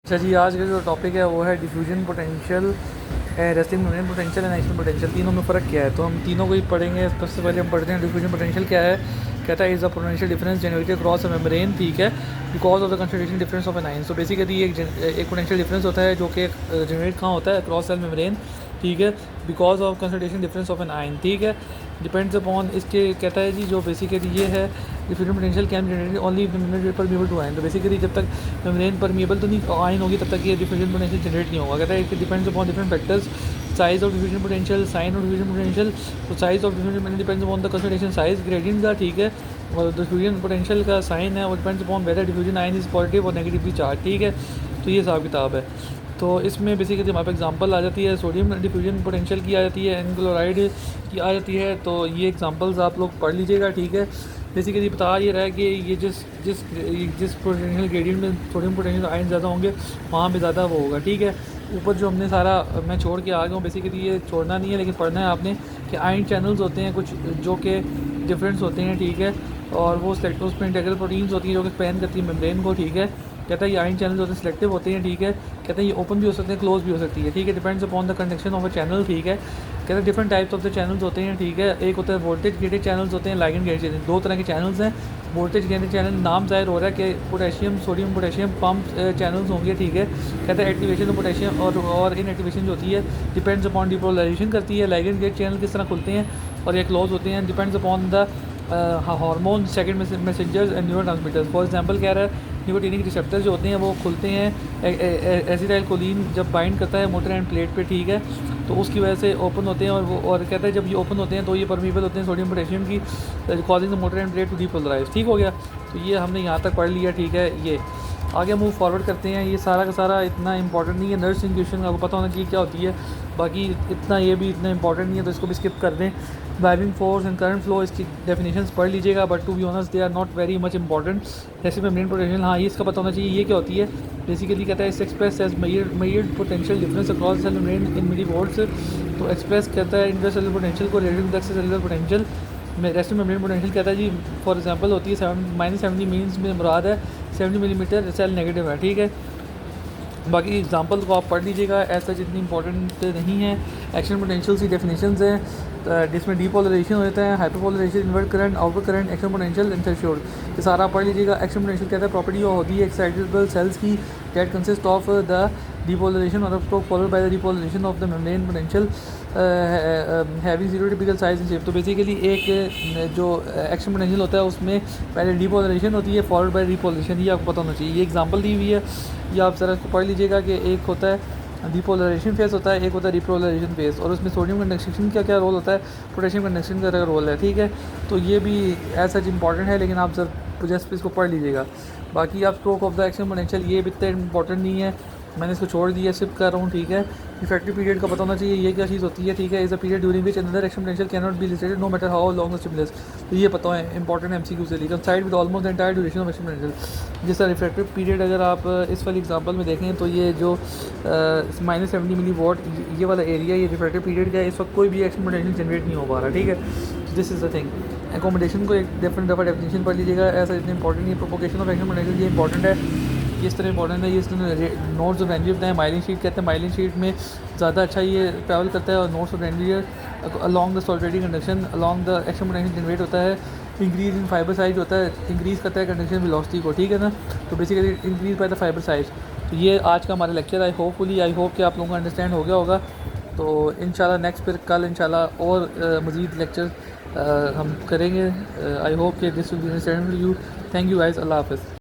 अच्छा जी, आज का जो टॉपिक है वो है diffusion potential, resting membrane potential and action potential. तीनों में फ़र्क क्या है, तो हम तीनों को ही पढ़ेंगे। सबसे पहले हम पढ़ते हैं डिफ्यूजन पोटेंशियल क्या है। कहता है is a potential difference generated cross a membrane, ठीक है, because of the concentration difference of an ion. तो बेसिकली एक पोटेंशियल डिफरेंस होता है जो कि जनरेट कहाँ होता है, क्रॉस सेल मेम्ब्रेन, ठीक है, because of concentration difference of an ion, ठीक है, डिपेंड्स अपॉन इसके। कहता है जी जो बेसिकली ये है diffusion potential can generated only membrane permeable to ion. तो बेसिकली जब तक मेम्ब्रेन परमिएबल तो नहीं आयन होगी तब तक ये डिफ्यूजन पोटेंशियल जनरेट नहीं होगा। कहता है it depends upon different factors, size of diffusion potential, sign of diffusion potential. तो size of diffusion potential depends upon the concentration size gradient का, ठीक है, और डिफ्यूजन पोटेंशियल का साइन है वो depends upon weather diffusion ion is positive और negatively charge, ठीक है। तो ये हिसाब किताब है। तो इसमें बेसिकली हमारे पास एग्जांपल आ जाती है, सोडियम डिफ्यूजन पोटेंशियल की आ जाती है, एन क्लोराइड की आ जाती है। तो ये एग्जांपल्स आप लोग पढ़ लीजिएगा, ठीक है। बेसिकली बता ये रहा है कि ये जिस जिस जिस पोटेंशियल ग्रेडियंट में सोडियम पोटेंशियल आयन ज़्यादा होंगे वहाँ पे ज़्यादा वो होगा, ठीक है। ऊपर जो हमने सारा मैं छोड़ के आ गया हूँ, बेसिकली ये छोड़ना नहीं है लेकिन पढ़ना है आपने कि आयन चैनल्स होते हैं कुछ जो कि डिफरेंट्स होते हैं, ठीक है, और वो उसमें इंटेग्रल प्रोटीन्स होती हैं जो कि स्पैन करती है मेम्ब्रेन को, ठीक है। कहता है ये आयन चैनल होते हैं सिलेक्टिव होते हैं, ठीक है। कहता है ये ओपन भी हो सकते हैं, क्लोज भी हो सकती है, ठीक है, depends upon the conduction of a channel, ठीक है। कहते हैं different types of the channels होते हैं, ठीक है। एक होता है वोल्टेज गेटेड चैनल्स होते हैं, लाइगेंड गेटेड चैनल, दो तरह के चैनल्स हैं। वोल्टेज गेटेड चैनल नाम ज़ाहिर हो रहा है कि potassium sodium potassium pump channels होंगे, ठीक है। कहता है एक्टिवेशन ऑफ पोटेशियम और इन एक्टिवेशन जो होती है डिपेंड्स अपॉन डिपोलराइजेशन करती है। लाइगेंड गेटेड चैनल किस तरह खुलते हैं और ये क्लोज होते हैं, depends upon the hormone second messengers and neuro transmitters. For example कह रहा है निकोटिनिक रिसेप्टर जो होते हैं वो खुलते हैं एसिटाइल कोलिन जब बाइंड करता है मोटर एंड प्लेट पे, ठीक है, तो उसकी वजह से ओपन होते हैं। और कहता है जब ये ओपन होते हैं तो ये परमिएबल होते हैं सोडियम पोटेशियम की, causing the motor end plate to depolarize, ठीक हो गया। तो ये हमने यहाँ तक पढ़ लिया, ठीक है। ये आगे मूव फॉरवर्ड करते हैं। ये सारा का सारा इतना इंपॉर्टेंट नहीं है, नर्स इंक्यूशन आपको पता होना चाहिए क्या होती है, बाकी इतना ये भी इतना इंपॉर्टेंट नहीं है तो इसको भी स्किप कर दें। Driving force and current flow इसकी डेफिनेशंस पढ़ लीजिएगा, but to be honest they are not very much important. जैसे मेम्ब्रेन पोटेंशियल, हाँ ये इसका पता होना चाहिए ये क्या होती है। बेसिकली कहता है is express as measured potential difference across cell membrane in millivolts. तो एक्सप्रेस कहता है इंटरसेलुलर पोटेंशियल को रिलेटिव टू सेलुलर पोटेंशियल में। रेस्ट मेम्ब्रेन पोटेंशियल कहता है जी फॉर एग्जांपल होती है -70 मीन्स में मुराद है 70 मिलीमीटर सेल नेगेटिव है, ठीक है। बाकी एग्जांपल को आप पढ़ लीजिएगा, ऐसा जितनी इंपॉर्टेंट नहीं है। एक्शन पोटेंशियल की डेफिनेशंस हैं जिसमें डीपोलराइजेशन होता है, hyperpolarization, invert current, outer current, action potential and threshold, ये सारा पढ़ लीजिएगा। एक्शन पोटेंशियल कहता है प्रॉपर्टी होती है एक्साइटेबल सेल्स की that consist of the depolarization or followed by the depolarization of the membrane potential having zero typical size and shape। तो बेसिकली एक जो एक्शन पोटेंशियल होता है उसमें पहले डीपोलराइजेशन होती है फॉलोड बाय डीपोलराइजेशन, ये आपको पता होना चाहिए। ये एग्जांपल दी हुई है, ये आप ज़रा इसको पढ़ लीजिएगा कि एक होता है डीपोलराइजेशन फेस होता है, एक होता है रिपोलराइजेशन फेस, और उसमें सोडियम कंडक्शन का क्या रोल होता है, पोटेशियम कंडक्शन का रोल है, ठीक है। तो ये भी ऐसा इंपॉर्टेंट है लेकिन आप जस्ट इसको पढ़ लीजिएगा। बाकी आप stroke of the action potential ये भी इतना इंपॉर्टेंट नहीं है, मैंने इसको छोड़ दिया, सिप कर रहा हूँ, ठीक है। इफेक्टिव पीरियड का पता होना चाहिए ये क्या चीज़ होती है, ठीक है। Is a period during which another action potential can not be illustrated no matter how long the stimulus. तो ये पता है इंपॉर्टेंट एमसीक्यू से लेकर side with almost the entire duration of action potential. जिस तरह इफेक्टिव पीरियड अगर आप इस वाली एग्जांपल में देखें तो ये जो -70 मिली वॉट ये वाला एरिया ये रिफ्रैक्टिव पीरियड का है, इस वक्त कोई भी एक्शन पोटेंशियल जनरेट नहीं हो पा रहा, ठीक है। This is the thing. Accommodation को एक डिफरेंट दफ़ा डेफिनेशन पढ़ लीजिएगा, ऐसा इतना इंपॉर्टेंट नहीं है। प्रोपोगेशन ऑफ एक्शन पोटेंशियल ये इंपॉर्टेंट है, किस तरह इंपॉर्टेंट है ये नोट्स ऑफ रेंडियर बताएं। माइलिन शीट कहते हैं माइलिन शीट में ज़्यादा अच्छा ये ट्रैवल करता है, और notes of reindeer along the solitary conduction along the action potential generate होता है। इंक्रीज इन फाइबर साइज होता है, इंक्रीज़ करता है कंडक्शन वेलोसिटी को, ठीक है ना। तो basically increase by the fibre size. तो ये आज का हमारा लेक्चर आई होप कि आप लोगों को अंडरस्टैंड हो गया होगा। तो इंशाल्लाह नेक्स्ट फिर कल इंशाल्लाह और मज़ीद लेक्चर हम करेंगे। आई होप कि this will be understand you. Thank you guys, अल्लाह हाफ़िज़।